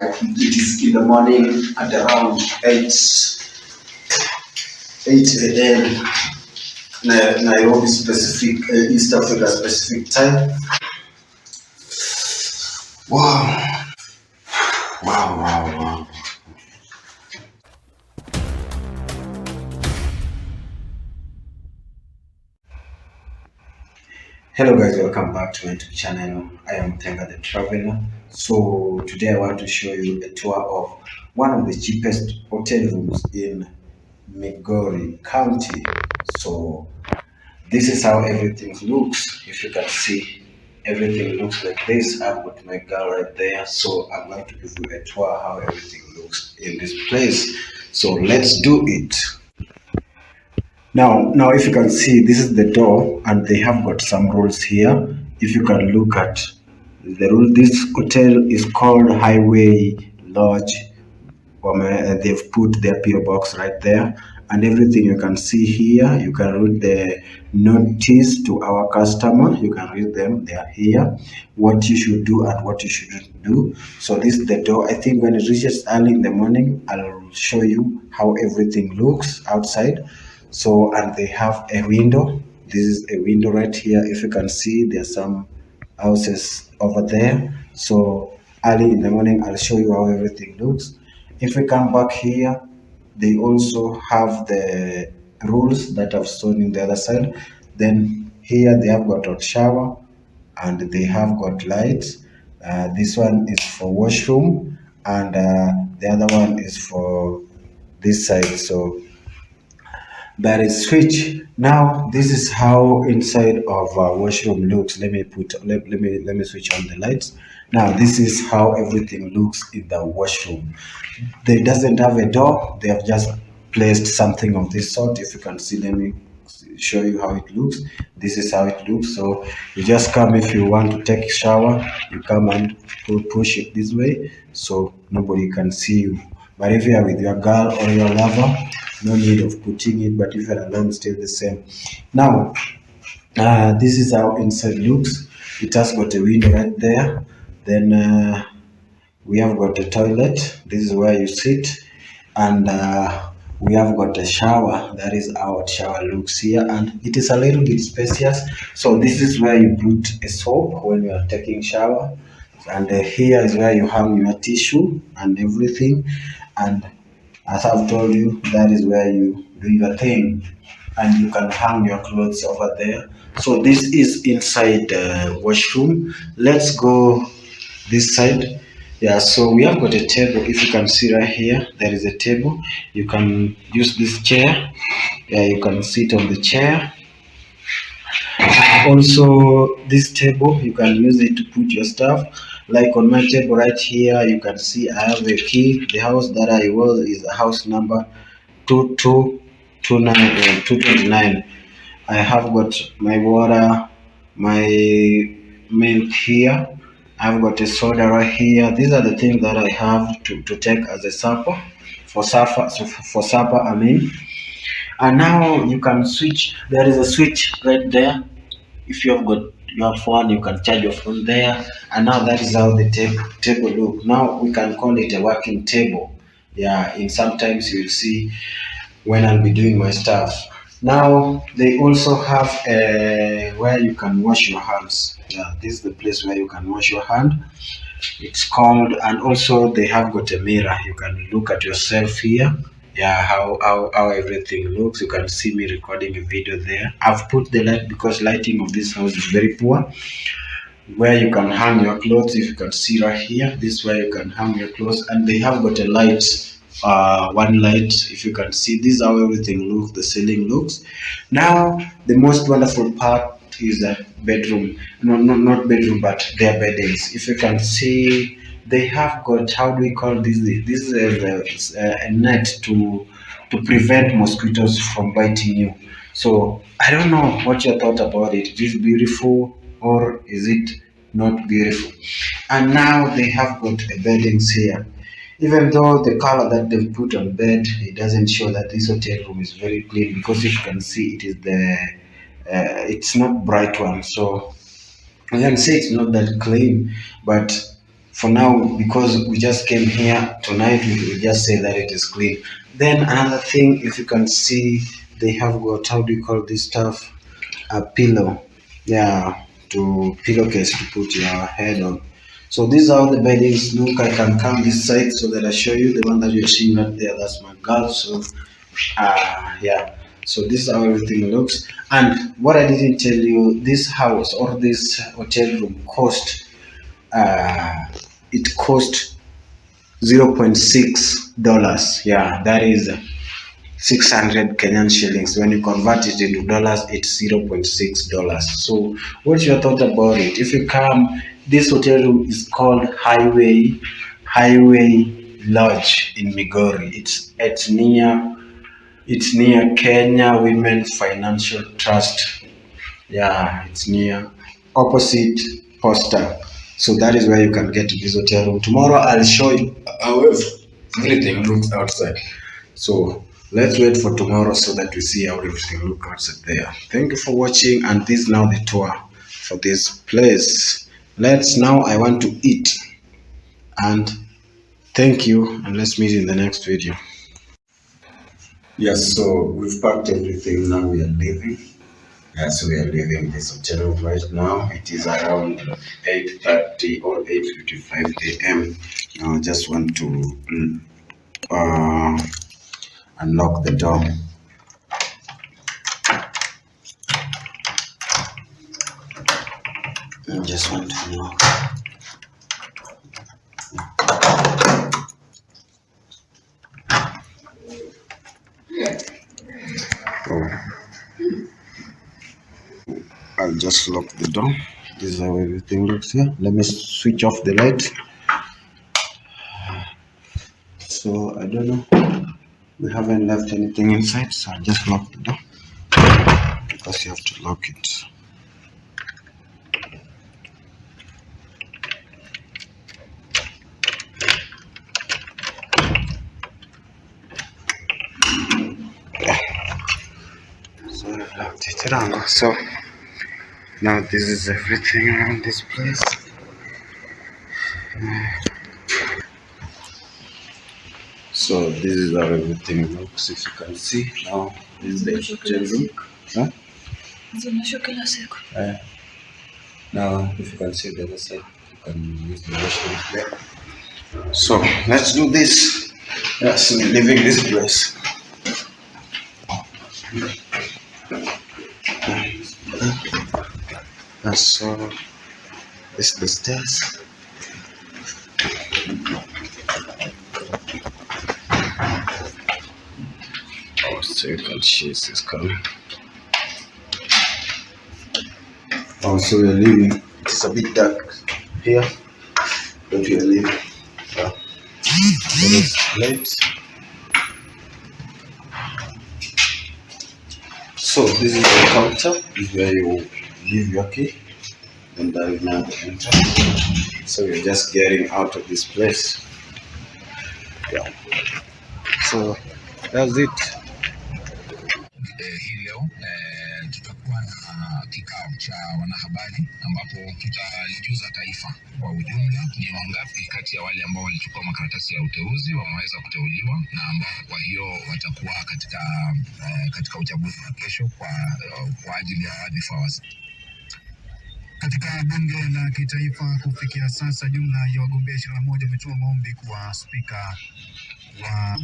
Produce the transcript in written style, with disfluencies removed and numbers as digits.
It is in the morning at around 8 a.m. Nairobi specific, East Africa specific time. Wow, wow, wow, wow. Hello guys, welcome back to my YouTube channel. I am Otenga the Traveler. So today I want to show you a tour of one of the cheapest hotel rooms in Migori County. So this is how everything looks. If you can see, everything looks like this. I've got my girl right there. So I'm going to give you a tour how everything looks in this place. So let's do it. Now, if you can see, this is the door, and they have got some rules here. If you can look at the rule, this hotel is called Highway Lodge. They've put their PO box right there, and everything you can see here. You can read the notice to our customer. You can read them. They are here. What you should do and what you shouldn't do. So this is the door. I think when it reaches early in the morning, I'll show you how everything looks outside. So, and they have a window. This is a window right here. If you can see, there's some houses over there. So early in the morning, I'll show you how everything looks. If we come back here, they also have the rules that I've shown in the other side. Then here they have got a shower and they have got lights. This one is for washroom, and the other one is for this side. So there is switch. Now this is how inside of washroom looks. Let me switch on the lights. Now this is how everything looks in the washroom. They doesn't have a door. They have just placed something of this sort. If you can see, let me show you how it looks. This is how it looks. So you just come. If you want to take a shower, you come and push it this way so nobody can see you. But if you are with your girl or your lover, no need of putting it, but if you're alone, still the same. Now, this is how inside looks. It has got a window right there. Then we have got a toilet. This is where you sit. And we have got a shower. That is how a shower looks here. And it is a little bit spacious. So this is where you put a soap when you are taking shower. And here is where you hang your tissue and everything. And as I've told you, that is where you do your thing, and you can hang your clothes over there. So this is inside the washroom. Let's go this side. Yeah, so we have got a table. If you can see right here, there is a table. You can use this chair. Yeah, you can sit on the chair. And also this table, you can use it to put your stuff. Like on my table right here, you can see I have a key. The house that I was is house number 229. I have got my water, my milk here. I've got a soda right here. These are the things that I have to take as a supper. For supper, I mean. And now you can switch. There is a switch right there. If you have got your phone, you can charge your phone there. And now that is how the table look. Now we can call it a working table. Yeah, in sometimes you'll see when I'll be doing my stuff. Now they also have where you can wash your hands. Yeah, this is the place where you can wash your hand. It's called, and also they have got a mirror. You can look at yourself here. Yeah, how everything looks. You can see me recording a video there. I've put the light because lighting of this house is very poor. Where you can hang your clothes, if you can see right here, this is where you can hang your clothes, and they have got a light, one light. If you can see, this is how everything looks. The ceiling looks. Now the most wonderful part is the bedroom. No, not bedroom, but their beddings. If you can see, they have got, how do we call this? This is a net to prevent mosquitoes from biting you. So I don't know what your thought about it. It is beautiful or is it not beautiful? And now they have got a beddings here. Even though the color that they put on bed, it doesn't show that this hotel room is very clean, because if you can see, it is it's not bright one. So I can say it's not that clean, but For now, because we just came here tonight, we will just say that it is clean. Then another thing, if you can see, they have got, how do you call this stuff? A pillow. Yeah, to pillowcase to put your head on. So these are how the beddings look. I can come this side so that I show you the one that you're seeing right there. That's my girl. So yeah. So this is how everything looks. And what I didn't tell you, this house or this hotel room cost uh, it cost $0.6. Yeah, that is 600 Kenyan shillings. When you convert it into dollars, it's $0.6. So, what's your thought about it? If you come, this hotel room is called Highway Lodge in Migori. It's near Kenya Women's Financial Trust. Yeah, it's near opposite Posta. So that is where you can get to this hotel room. Tomorrow I'll show you how everything looks outside. So let's wait for tomorrow so that we see how everything looks outside there. Thank you for watching, and this is now the tour for this place. I want to eat, and thank you, and let's meet in the next video. Yes, so we've packed everything. Now we are leaving. So we are leaving this hotel right now. It is around 8:30 or 8:55 a.m. Now I just want to uh, unlock the door. I just want to unlock. Oh. I'll just lock the door. This is how everything looks here. Let me switch off the light. So I don't know. We haven't left anything inside, so I'll just lock the door because you have to lock it. Yeah. So I've locked it around. So now this is everything around this place. So this is how everything looks. If you can see now, this is the hotel room. Huh? Now, if you can see the other side, you can use the washroom there. So let's do this. Yes, we're leaving this place. So this is the stairs. Oh, so you can see this coming. Oh, so we're leaving. It's a bit dark here, but we are leaving. Yeah. There is light. So this is the counter. This is where you leave your key, and that is now the entrance. So you're just getting out of this place. Yeah. So that's it. Hii leo tutakuwa na kikao cha wanahabari ambapo tutalijuza taifa kwa ujumla ni wangapi kati ya wale ambao walichukua makaratasi ya uteuzi wameweza kuteuliwa na ambao kwa hiyo watakuwa katika uchaguzi wa kesho kwa ajili ya wadhifa wa katika bunge la kitaifa. Kufikia sasa jumla ya wagombea 21 wametoa maombi kwa spika wa